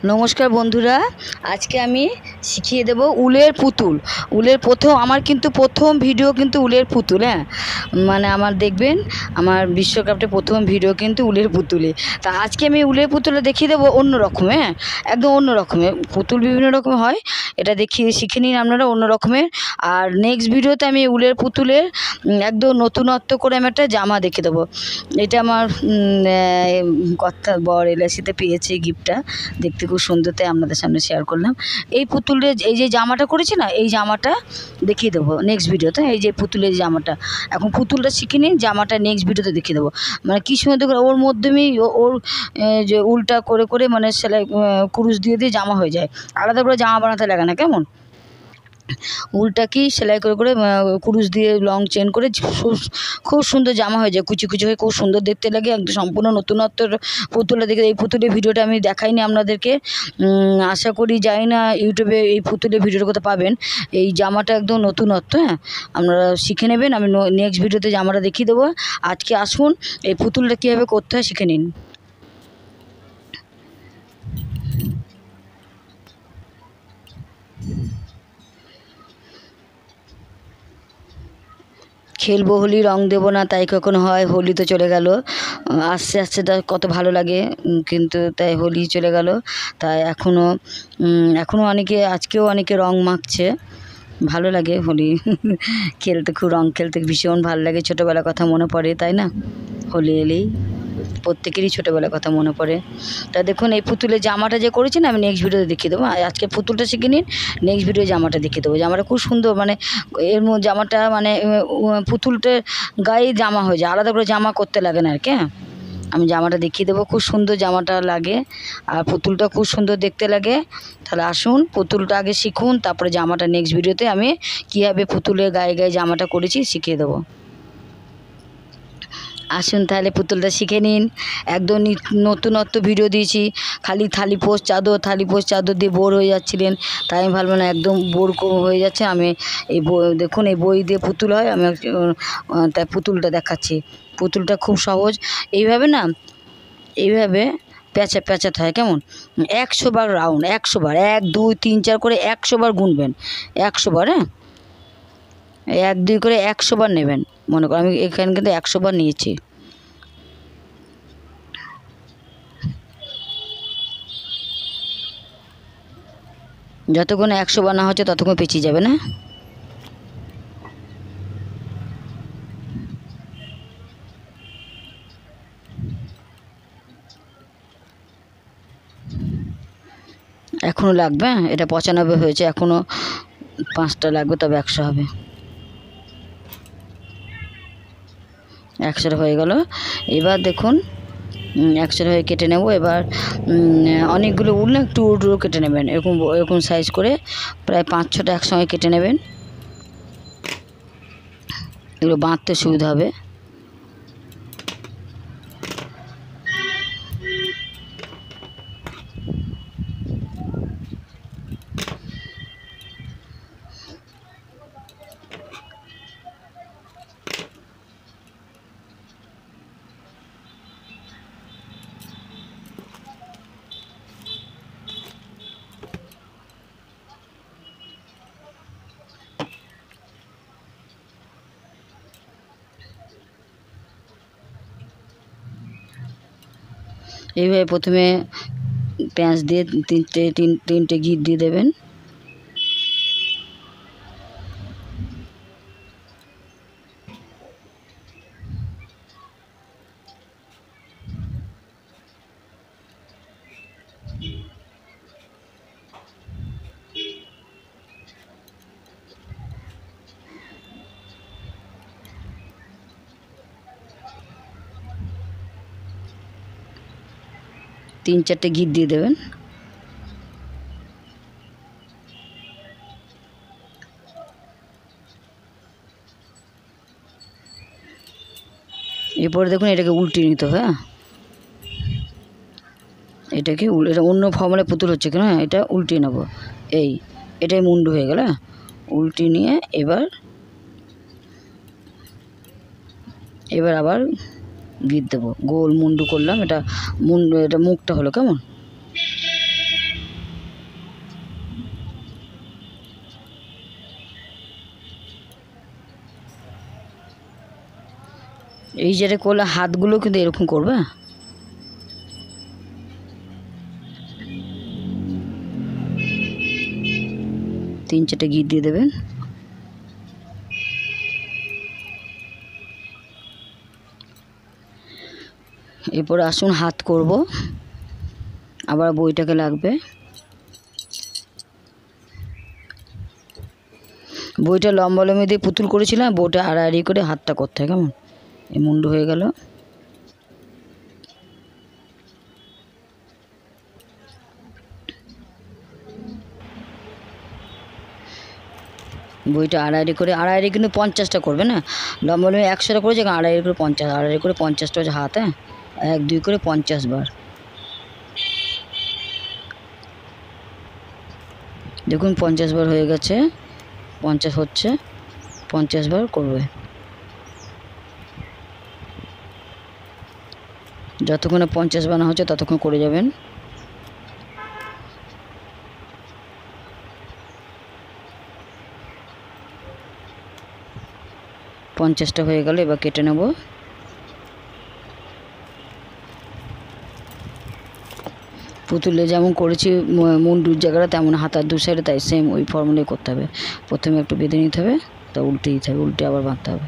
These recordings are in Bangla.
নমস্কার বন্ধুরা, আজকে আমি শিখিয়ে দেব উলের পুতুল। আমার কিন্তু প্রথম ভিডিও কিন্তু উলের পুতুল। মানে আমার দেখবেন আমার বিশ্বকাপটা প্রথম ভিডিও কিন্তু উলের পুতুলে। তা আজকে আমি উলের পুতুলে দেখিয়ে দেবো অন্য রকমের, একদম অন্য রকমের পুতুল। বিভিন্ন রকম হয়, এটা শিখে নিন আপনারা অন্য রকমের। আর নেক্সট ভিডিওতে আমি উলের পুতুলের একদম নতুনত্ব করে আমি একটা জামা দেখিয়ে দেবো। এটা আমার কথা বর এলআইসিতে পেয়েছে গিফটটা, দেখতে খুব সুন্দর, তাই আপনাদের সামনে শেয়ার করলাম। এই পুতুলের এই যে জামাটা করেছি না, এই জামাটা দেখিয়ে দেবো নেক্সট ভিডিওতে। এই যে পুতুলের জামাটা, এখন পুতুলটা শিখে নিন, জামাটা নেক্সট ভিডিওতে দেখিয়ে দেবো। মানে কী সুন্দর দেখুন, ওর মাধ্যমেই ওর যে উলটা করে করে মানে সেলাই কুরুশ দিয়ে দিয়ে জামা হয়ে যায়, আলাদা করে জামা বানাতে লাগে না। কেমন উলটা কি সেলাই করে করে কুরুশ দিয়ে লং চেন করে খুব সুন্দর জামা হয়ে যায়, কুচি কুচি হয়ে খুব সুন্দর দেখতে লাগে। একদম সম্পূর্ণ নতুনত্বের পুতুলটা দেখে, এই পুতুলের ভিডিওটা আমি দেখাইনি আপনাদেরকে। আশা করি যাই না ইউটিউবে এই পুতুলের ভিডিওটা কোথাও পাবেন। এই জামাটা একদম নতুনত্ব, আপনারা শিখে নেবেন। আমি নেক্সট ভিডিওতে জামাটা দেখিয়ে দেবো। আজকে আসুন এই পুতুলটা কীভাবে করতে হয় শিখে নিন। খেলবো হোলি, রং দেবো না তাই কখন হয়। হোলি তো চলে গেল, আস্তে আস্তে তা কত ভালো লাগে, কিন্তু তাই হোলি চলে গেল। তাই এখনও অনেকে, আজকেও অনেকে রং মাখছে, ভালো লাগে হোলি খেলতে, খুব রং খেলতে ভীষণ ভালো লাগে। ছোটোবেলার কথা মনে পড়ে, তাই না? হোলি এলেই প্রত্যেকেরই ছোটোবেলার কথা মনে পড়ে। তা দেখুন এই পুতুলের জামাটা যে করেছি না, আমি নেক্সট ভিডিওতে দেখিয়ে দেবো। আজকে পুতুলটা শিখে নিন, নেক্সট ভিডিও জামাটা দেখিয়ে দেবো। জামাটা খুব সুন্দর, মানে এর জামাটা মানে পুতুলটার গায়ে জামা হয়ে যায়, আলাদা করে জামা করতে লাগে না আর কি। আমি জামাটা দেখিয়ে দেবো, খুব সুন্দর জামাটা লাগে, আর পুতুলটা খুব সুন্দর দেখতে লাগে। তাহলে আসুন পুতুলটা আগে শিখুন, তারপরে জামাটা নেক্সট ভিডিওতে আমি কীভাবে পুতুলের গায়ে গায়ে জামাটা করেছি শিখিয়ে দেবো। আসুন তাহলে পুতুলটা শিখে নিন। একদম নতুনত্ব ভিডিও দিয়েছি, খালি থালি পোস্ট চাদর দিয়ে বোর হয়ে যাচ্ছিলেন, তাই আমি ভাবলাম না, একদম বোর হয়ে যাচ্ছে। আমি এই দেখুন এই বই দিয়ে পুতুল হয়, আমি তাই পুতুলটা দেখাচ্ছি। পুতুলটা খুব সহজ, এইভাবে না, এইভাবে প্যাঁচাতে হয়। কেমন 100 বার রাউন্ড, 100 বার, 1 2 3 4 করে 100 বার গুনবেন, 100 বার। 1 2 করে 100 বার নেবেন। মনে করো আমি এখানে কিন্তু 100 বার নিয়েছি। যতক্ষণ 100 বার না হচ্ছে ততক্ষণ পেঁচিয়ে যাবে না। এখনও লাগবে, এটা 95 হয়েছে, এখনও 5টা লাগবে, তবে 100 হবে। 100 হয়ে গেল। এবার দেখুন 100 হয়ে কেটে নেব। এবার অনেকগুলো উল না, একটু উল কেটে নেবেন, এরকম সাইজ করে প্রায় 5-6টা একসঙ্গে কেটে নেবেন, এগুলো বাঁধতে সুবিধা হবে। এইভাবে প্রথমে পেঁয়াজ দিয়ে তিনটে ঘিট দিয়ে দেবেন। তিন চারটে ঘিট দিয়ে দেবেন। এরপরে দেখুন এটাকে উল্টিয়ে নিতে হবে। এটা অন্য ফর্মালে পুতুল হচ্ছে কেন, এটা উল্টিয়ে নেবো। এটাই মুন্ডু হয়ে গেল। উল্টিয়ে নিয়ে এবার আবার গিট দেবো, গোল মুন্ডু করলাম। এটা মুখটা হলো। কেমন এই যেটা করলে হাতগুলো কিন্তু এরকম করবে। তিন চারটে ঘি দিয়ে দেবেন। এরপরে আসুন হাত করব, আবার বইটাকে লাগবে। বইটা লম্বা লম্বি দিয়ে পুতুল করেছিলাম, বইটা আড়াআড়ি করে হাতটা করতে হয়। কেমন এই মুন্ডু হয়ে গেল। বইটা আড়াআড়ি করে, আড়াআড়ি কিন্তু 50টা করবে না, লম্বা লম্বি 100টা করেছে, আড়াআড়ি করে 50, আড়াআড়ি করে 50টা হচ্ছে হাত। হ্যাঁ, 1 2 করে 50 বার। দেখুন 50 বার হয়ে গেছে, 50 হচ্ছে, 50 বার করবে। যতক্ষণে 50 বার না হচ্ছে ততক্ষণ করে যাবেন। পঞ্চাশটা হয়ে গেল, এবার কেটে নেব। পুতুলে যেমন করেছি মুন্ডুর জায়গাটা, তেমন হাতার দু সাইডে তাই সেম ওই ফর্মুলাই করতে হবে। প্রথমে একটু বেঁধে নিতে হবে, তা উল্টে দিতে হবে, উল্টে আবার বাঁধতে হবে।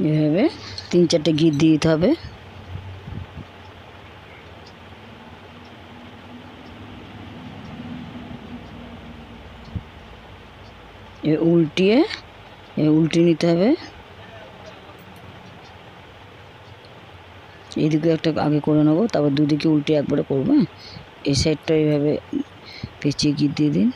এভাবে 3 4টে গিট দিয়ে দিতে হবে। উল্টিয়ে নিতে হবে। এইদিকে একটা আগে করে নেবো, তারপর দুদিকে উল্টে একবারে করবো। এই সাইডটা এইভাবে পেঁচিয়ে গিট দিয়ে দিন।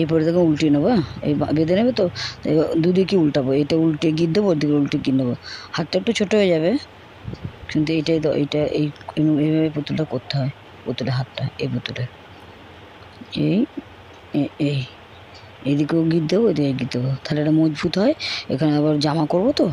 এরপরে দেখো উল্টে নেবো, এই বেঁধে নেবে তো, দুদিকে উল্টাবো, এটা উল্টে গিট দেবো, ওদিকে উল্টে গিট নেবো। হাতটা একটু ছোটো হয়ে যাবে, কিন্তু এইটাই তো, এইটা এইভাবে পুতুলটা করতে হয়। পুতুলের হাতটা, এই পুতুলের এইদিকেও গিট দেবো, ওইদিকে গিট দেবো, তাহলে এটা মজবুত হয়। এখানে আবার জামা করবো তো।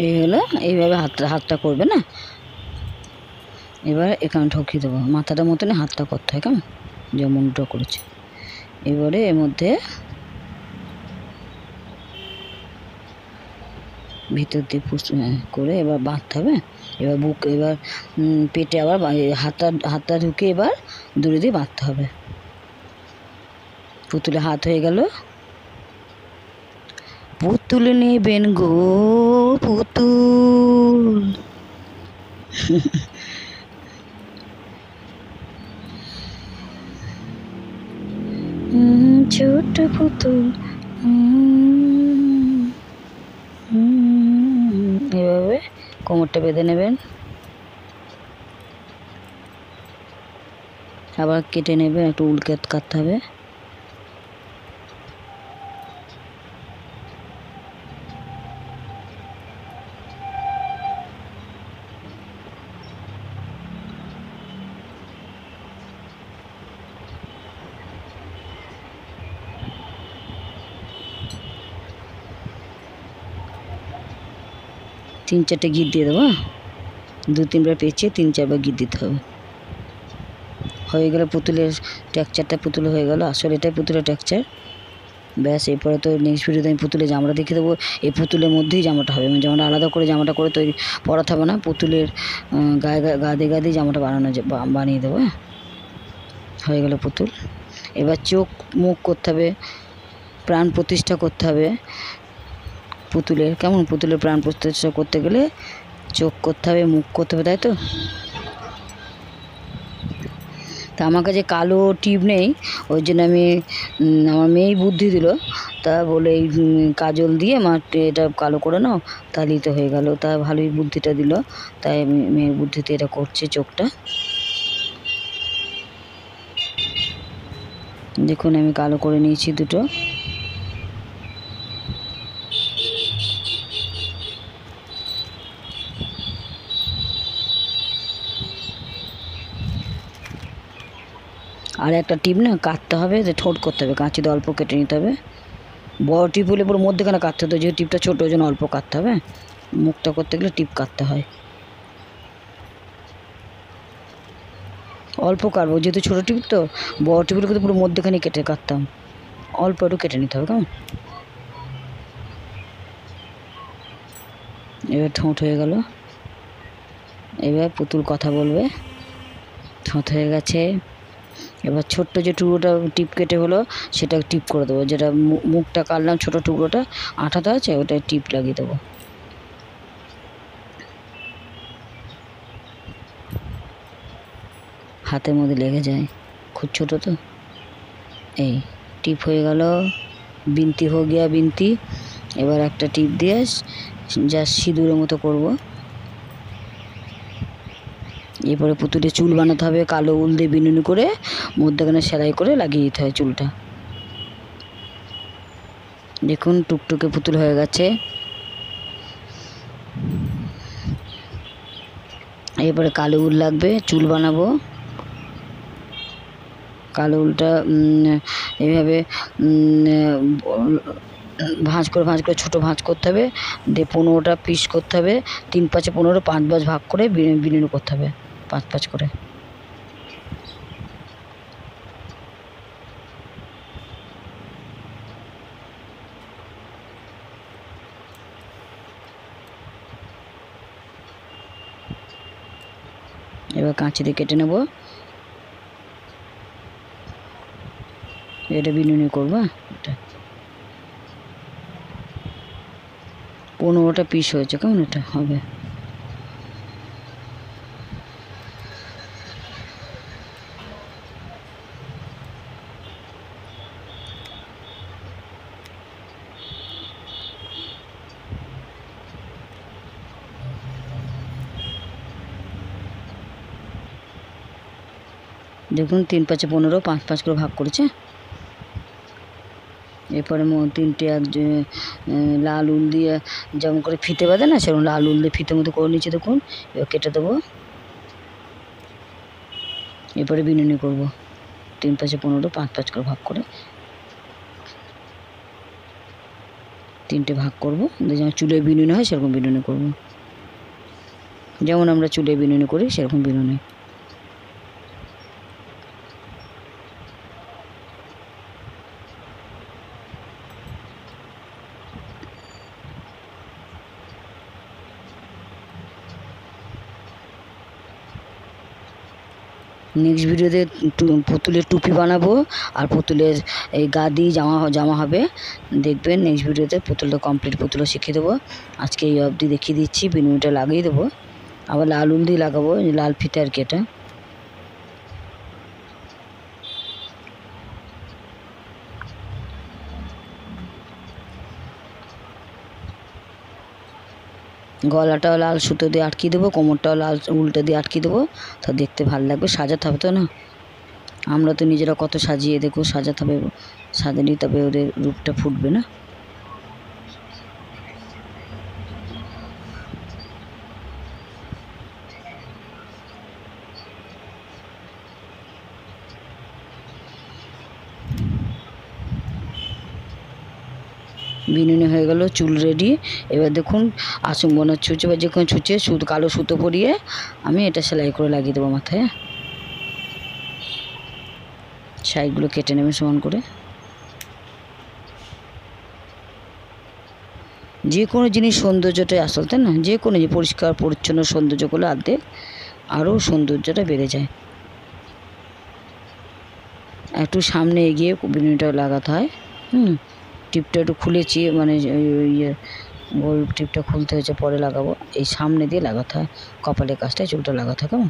এই হলো, এইভাবে হাতটা করবে না। এবার এখানে ঢুকিয়ে দেবো, মাথাটার মতনই হাতটা করতে হয়। কেমন যে মুন্ডটা করেছে। এবারে এর মধ্যে ভিতর দিয়ে করে এবার বাঁধতে হবে। এবার বুক, এবার পেটে আবার হাতটা ঢুকে এবার দড়ি দিয়ে বাঁধতে হবে। পুতুলে হাত হয়ে গেল। পুতুল নেবেন গো পুতুল। ছোট পুতুল। এভাবে কোমরটা বেঁধে নেবেন, আবার কেটে নেবেন, একটু উল্টে কাটতে হবে। 3-4টে গিট দিয়ে দেবো। 2-3বার পেঁচিয়ে 3-4বার গিট দিতে হবে। হয়ে গেল পুতুলের টেক্সচারটা, পুতুল হয়ে গেল। আসলে এটাই পুতুলের টেক্সচার। ব্যাস, এরপরে তো নেক্সট ভিডিওতে আমি পুতুলের জামাটা দেখিয়ে দেবো। এই পুতুলের মধ্যেই জামাটা হবে, মানে জামাটা আলাদা করে জামাটা করে তৈরি পরাতে হবে না, পুতুলের গায়ে গা দিয়ে জামাটা বানিয়ে দেবো। হয়ে গেল পুতুল। এবার চোখ মুখ করতে হবে, প্রাণ প্রতিষ্ঠা করতে হবে পুতুলের। কেমন? পুতুলের প্রাণ প্রতিষ্ঠা করতে গেলে চোখ করতে হবে, মুখ করতে হবে, তাই তো? তা আমার কাছে কালো টিপ নেই, ওই জন্য আমি আমার মেয়েই বুদ্ধি দিল, তা বলে এই কাজল দিয়ে আমার এটা কালো করে নাও, তাহলেই তো হয়ে গেল। তা ভালোই বুদ্ধিটা দিল, তাই আমি মেয়ের বুদ্ধিতে এটা করছি চোখটা। দেখুন আমি কালো করে নিয়েছি দুটো। আর একটা টিপ না কাটতে হবে, ঠোঁট করতে হবে, কাঁচি দিয়ে অল্প কেটে নিতে হবে। বড় টিপ হলে পুরো মধ্যেখানে কাটতে হতো, যেহেতু টিপটা ছোটো ওই জন্য অল্প কাটতে হবে। মুখটা করতে গেলে টিপ কাটতে হয়, অল্প কাটবো যেহেতু ছোটো টিপ তো। বড় টিপগুলো কিন্তু পুরো মধ্যেখানে কেটে কাটতাম, অল্প একটু কেটে নিতে হবে। কেমন? এবার ঠোঁট হয়ে গেল। এবার পুতুল কথা বলবে। ঠোঁট হয়ে গেছে। এবার ছোট্ট যে টুকরোটা টিপ কেটে হলো সেটা টিপ করে দেবো, যেটা মুখটা কাটলাম ছোটো টুকরোটা আঠাটা আছে ওটায় টিপ লাগিয়ে দেবো। হাতের মধ্যে লেগে যায়, খুব ছোটো তো। এই টিপ হয়ে গেল, বিনতি হয়ে গিয়া বিনতি। এবার একটা টিপ দিয়ে যা সিঁদুরের মতো করব। এরপরে পুতুলে চুল বানাতে হবে, কালো উল দিয়ে বিনুনি করে মধ্যখানে সেলাই করে লাগিয়ে দিতে হয় চুলটা। দেখুন টুকটুকে পুতুল হয়ে গেছে। এরপরে কালো উল লাগবে, চুল বানাবো। কালো উলটা এইভাবে ভাঁজ করে ছোটো ভাঁজ করতে হবে, দিয়ে 15টা পিস করতে হবে। 3-5 15, 5 ভাঁজ ভাগ করে বিনুনি করতে হবে, 5 করে। এবার কাঁচি দিয়ে কেটে নেব, এটা বিনুনি করবো। এটা 15টা পিস হয়েছে, কেমন? এটা হবে। দেখুন 3-5 15, 5 করে ভাগ করেছে। এরপরে 3টে লাল উল দিয়ে যেমন করে ফিতে বাঁধে না, সেরকম লাল উল দিয়ে ফিতে মতো করে নিচে। দেখুন এবার কেটে দেবো। এরপরে বিনুনি করব, 3-5 15, 5 করে ভাগ করে 3টে ভাগ করবো। যেমন চুলে বিনুনি হয় সেরকম বিনুনি করব, যেমন আমরা চুলে বিনুনি করি সেরকম বিনুনি। নেক্সট ভিডিওতে পুতুলের টুপি বানাবো, আর পুতুলের এই গা দিয়ে জামা হবে। দেখবেন নেক্সট ভিডিওতে পুতুলটা কমপ্লিট পুতুলও শিখিয়ে দেবো। আজকে এই অবধি দেখিয়ে দিচ্ছি, বিনুনিটা লাগিয়ে দেবো। আবার লাল উল দিয়ে লাগাবো, লাল ফিতে আর কি। এটা গলাটাও লাল সুতো দিয়ে আটকিয়ে দেবো, কোমরটাও লাল উলটা দিয়ে আটকিয়ে দেবো, তা দেখতে ভালো লাগবে। সাজাতে হবে তো না, আমরা তো নিজেরা কত সাজিয়ে দেখো, সাজাতে হবে, সাজালেই তবে ওদের রূপটা ফুটবে না। বিনুনি হয়ে গেল, চুল রেডি। এবার দেখুন আসন বোনার ছুঁচে বা যে কোনো ছুঁচে কালো সুতো পরিয়ে আমি এটা সেলাই করে লাগিয়ে দেবো মাথায়। সাইডগুলো কেটে নেবে সমান করে। যে কোনো জিনিস সৌন্দর্যটাই আসল, তাই না? যে কোনো পরিষ্কার পরিচ্ছন্ন সৌন্দর্য করলে অর্ধেক আরও সৌন্দর্যটা বেড়ে যায়। একটু সামনে এগিয়ে বিনুনিটা লাগাতে হয়। টিপটা একটু খুলেছি, মানে ইয়ে গোল টিপটা খুলতে হয়েছে, পরে লাগাবো। এই সামনে দিয়ে লাগাতে হয়, কপালের কাছটায় চুলটা লাগাতে হয়। কেমন?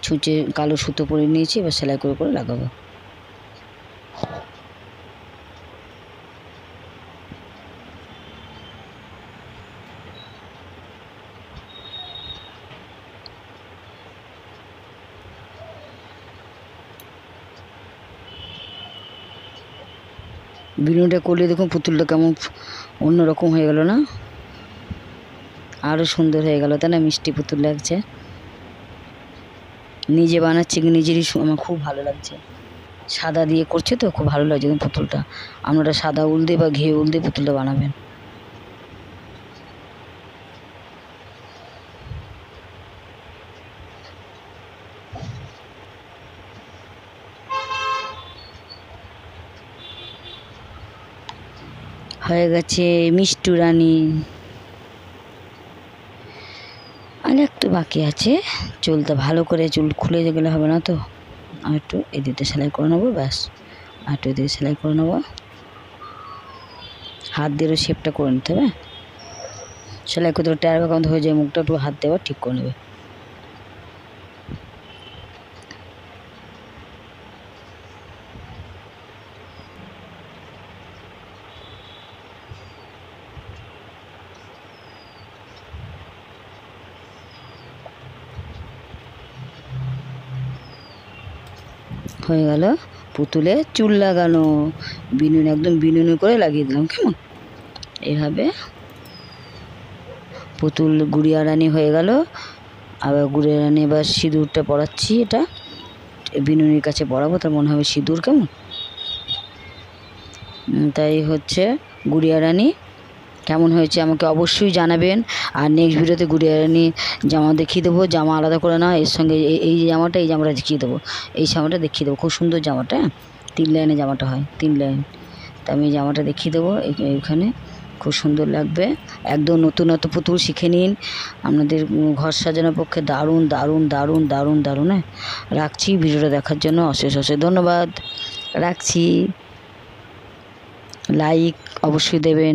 ছুঁচে কালো সুতো পরে নিয়েছি, এবার সেলাই করে করে লাগাবো। বিনুনিটা করলে দেখুন পুতুলটা কেমন অন্যরকম হয়ে গেল না? আরও সুন্দর হয়ে গেল, তাই না? মিষ্টি পুতুল লাগছে। নিজে বানাচ্ছি, নিজেরই আমার খুব ভালো লাগছে। সাদা দিয়ে করছে তো খুব ভালো লাগছে পুতুলটা। আপনারা সাদা উল দিয়ে বা ঘিয়ে উল দিয়ে পুতুলটা বানাবেন। হয়ে গেছে মিষ্টু রানী। আর একটু বাকি আছে, চুলটা ভালো করে, চুল খুলে গেলে হবে না তো। আর একটু এদিকে সেলাই করে নেবো, ব্যাস। আর একটু এদিকে সেলাই করে নেবো। হাত দিয়েও শেপটা করে নিতে হবে। সেলাই করতে টায়ার বাঁকান্ত হয়ে যায়, মুখটা একটু হাত দেওয়া ঠিক করে নেবে। হয়ে গেল পুতুলে চুল লাগানো। বিনুনি একদম বিনুনি করে লাগিয়ে দিলাম। কেমন? এইভাবে পুতুল গুড়িয়া রানী হয়ে গেল। আবার গুড়িয়া রানী এবার সিঁদুরটা পরাচ্ছি, এটা বিনুনির কাছে পরাবো, তার মনে হবে সিঁদুর। কেমন? তাই হচ্ছে গুড়িয়া রানী। কেমন হয়েছে আমাকে অবশ্যই জানাবেন। আর নেক্সট ভিডিওতে গুড়িয়া রানী জামা দেখিয়ে দেবো। জামা আলাদা করে না, এর সঙ্গে এই যে জামাটা, এই জামাটা দেখিয়ে দেবো। এই জামাটা দেখিয়ে দেবো, খুব সুন্দর জামাটা। 3 লাইনের জামাটা হয়, 3 লাইন। তা আমি জামাটা দেখিয়ে দেবো এইখানে, খুব সুন্দর লাগবে। একদম নতুনত্ব পুতুল শিখে নিন, আপনাদের ঘর সাজানোর পক্ষে দারুণ দারুণ দারুণ দারুণ দারুণ। হ্যাঁ, রাখছি। ভিডিওটা দেখার জন্য অশেষ অশেষ ধন্যবাদ। রাখছি। লাইক অবশ্যই দেবেন।